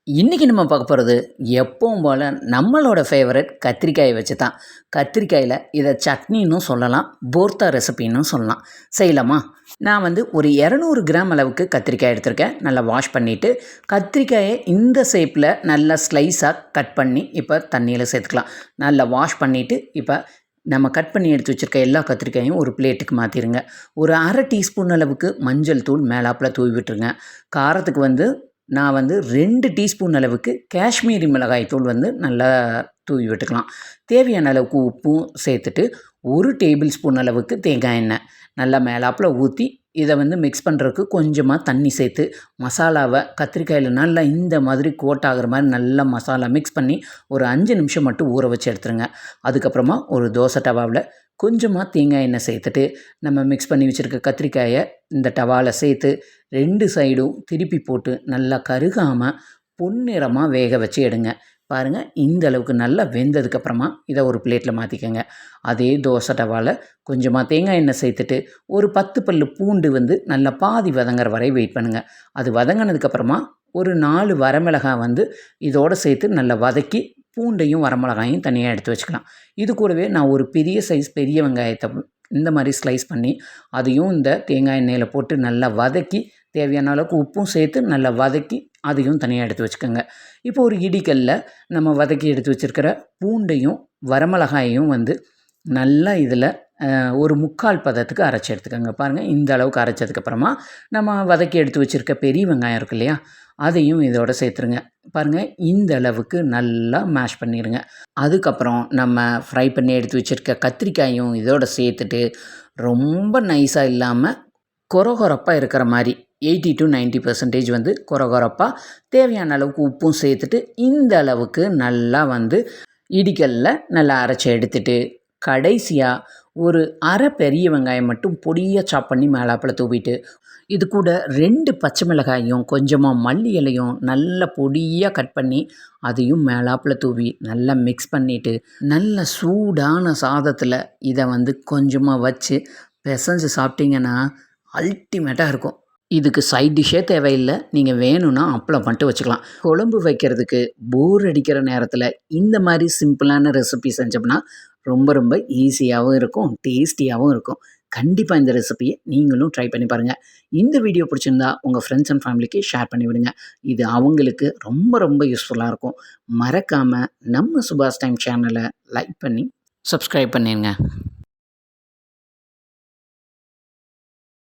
இன்றைக்கி நம்ம பார்க்க போகிறது எப்பவும் போல் நம்மளோட ஃபேவரட் கத்திரிக்காயை வச்சு தான். கத்திரிக்காயில் இதை சட்னின்னு சொல்லலாம், போர்த்தா ரெசிபின்னு சொல்லலாம். செய்யலாமா? நான் ஒரு 200 கிராம் அளவுக்கு கத்திரிக்காய் எடுத்திருக்கேன். நல்லா வாஷ் பண்ணிவிட்டு கத்திரிக்காயை இந்த ஷேப்பில் நல்லா ஸ்லைஸாக கட் பண்ணி இப்போ தண்ணியில் சேர்த்துக்கலாம். நல்லா வாஷ் பண்ணிவிட்டு இப்போ நம்ம கட் பண்ணி எடுத்து வச்சுருக்க எல்லா கத்திரிக்காயும் ஒரு பிளேட்டுக்கு மாற்றிடுங்க. ஒரு அரை டீஸ்பூன் அளவுக்கு மஞ்சள் தூள் மேலாப்பில் தூவி விட்டுருங்க. காரத்துக்கு நான் 2 டீஸ்பூன் அளவுக்கு காஷ்மீரி மிளகாய் தூள் நல்லா தூவி விட்டுக்கலாம். தேவையான அளவுக்கு உப்பும் சேர்த்துட்டு 1 டேபிள் ஸ்பூன் அளவுக்கு தேங்காய் எண்ணெய் நல்லா மேலாப்பில் ஊற்றி இதை மிக்ஸ் பண்ணுறதுக்கு கொஞ்சமாக தண்ணி சேர்த்து மசாலாவை கத்திரிக்காயில் நல்லா இந்த மாதிரி கோட் ஆகிற மாதிரி நல்லா மசாலா மிக்ஸ் பண்ணி ஒரு 5 நிமிஷம் மட்டும் ஊற வச்சு எடுத்துருங்க. அதுக்கப்புறமா ஒரு தோசை டவாவில் கொஞ்சமாக தேங்காய் எண்ணெய் சேர்த்துட்டு நம்ம மிக்ஸ் பண்ணி வச்சுருக்க கத்திரிக்காயை இந்த டவாவில் சேர்த்து 2 சைடும் திருப்பி போட்டு நல்லா கருகாமல் பொன்னிறமாக வேக வச்சு எடுங்க. பாருங்கள், இந்த அளவுக்கு நல்லா வெந்ததுக்கப்புறமா இதை ஒரு பிளேட்டில் மாற்றிக்கோங்க. அதே தோசை டவாவில் கொஞ்சமாக தேங்காய் எண்ணெய் சேர்த்துட்டு ஒரு 10 பல்லு பூண்டு நல்லா பாதி வதங்குற வரை வெயிட் பண்ணுங்கள். அது வதங்கினதுக்கப்புறமா ஒரு 4 வரமிளகாய் இதோடு சேர்த்து நல்லா வதக்கி பூண்டையும் வரமிளகாயும் தனியாக எடுத்து வச்சுக்கலாம். இது கூடவே நான் ஒரு பெரிய சைஸ் பெரிய வெங்காயத்தை இந்த மாதிரி ஸ்லைஸ் பண்ணி அதையும் இந்த தேங்காய் எண்ணெயில் போட்டு நல்லா வதக்கி தேவையான அளவுக்கு உப்பும் சேர்த்து நல்லா வதக்கி அதையும் தனியாக எடுத்து வச்சுக்கோங்க. இப்போ ஒரு இடிக்கல்ல நம்ம வதக்கி எடுத்து வச்சுருக்கிற பூண்டையும் வரமிளகாயையும் நல்லா இதில் ஒரு 3/4 பதத்துக்கு அரைச்சி எடுத்துக்கோங்க. பாருங்கள், இந்த அளவுக்கு அரைச்சதுக்கப்புறமா நம்ம வதக்கி எடுத்து வச்சுருக்க பெரிய வெங்காயம் இருக்கு இல்லையா, அதையும் இதோடு சேர்த்துருங்க. பாருங்கள், இந்த அளவுக்கு நல்லா மேஷ் பண்ணிடுங்க. அதுக்கப்புறம் நம்ம ஃப்ரை பண்ணி எடுத்து வச்சுருக்க கத்திரிக்காயும் இதோடு சேர்த்துட்டு ரொம்ப நைஸாக இல்லாமல் கொரகொரப்பாக இருக்கிற மாதிரி 80 to 90% கொரகொரப்பாக தேவையான அளவுக்கு உப்பும் சேர்த்துட்டு இந்த அளவுக்கு நல்லா இடிக்கல்ல நல்லா அரைச்சி எடுத்துட்டு கடைசியாக ஒரு அரை பெரிய வெங்காயம் மட்டும் பொடியாக சாப் பண்ணி மேலாப்பில் தூவிட்டு இது கூட 2 பச்சை மிளகாயும் கொஞ்சமாக மல்லி இலையும் நல்ல பொடியாக கட் பண்ணி அதையும் மேலாப்பில் தூவி நல்லா மிக்ஸ் பண்ணிவிட்டு நல்ல சூடான சாதத்தில் இதை கொஞ்சமாக வச்சு பிசைஞ்சு சாப்பிட்டிங்கன்னா அல்டிமேட்டாக இருக்கும். இதுக்கு சைட் டிஷ்ஷே தேவையில்லை. நீங்கள் வேணும்னா அப்பளம் மட்டும் வச்சுக்கலாம். குழம்பு வைக்கிறதுக்கு போர் அடிக்கிற நேரத்தில் இந்த மாதிரி சிம்பிளான ரெசிபி செஞ்சோம்னா ரொம்ப ரொம்ப ஈஸியாகவும் இருக்கும், டேஸ்டியாகவும் இருக்கும். கண்டிப்பாக இந்த ரெசிபியை நீங்களும் ட்ரை பண்ணி பாருங்கள். இந்த வீடியோ பிடிச்சிருந்தா உங்கள் ஃப்ரெண்ட்ஸ் அண்ட் ஃபேமிலிக்கு ஷேர் பண்ணிவிடுங்க. இது அவங்களுக்கு ரொம்ப ரொம்ப யூஸ்ஃபுல்லாக இருக்கும். மறக்காமல் நம்ம சுபாஷ் டைம் சேனலை லைக் பண்ணி சப்ஸ்கிரைப் பண்ணிடுங்க.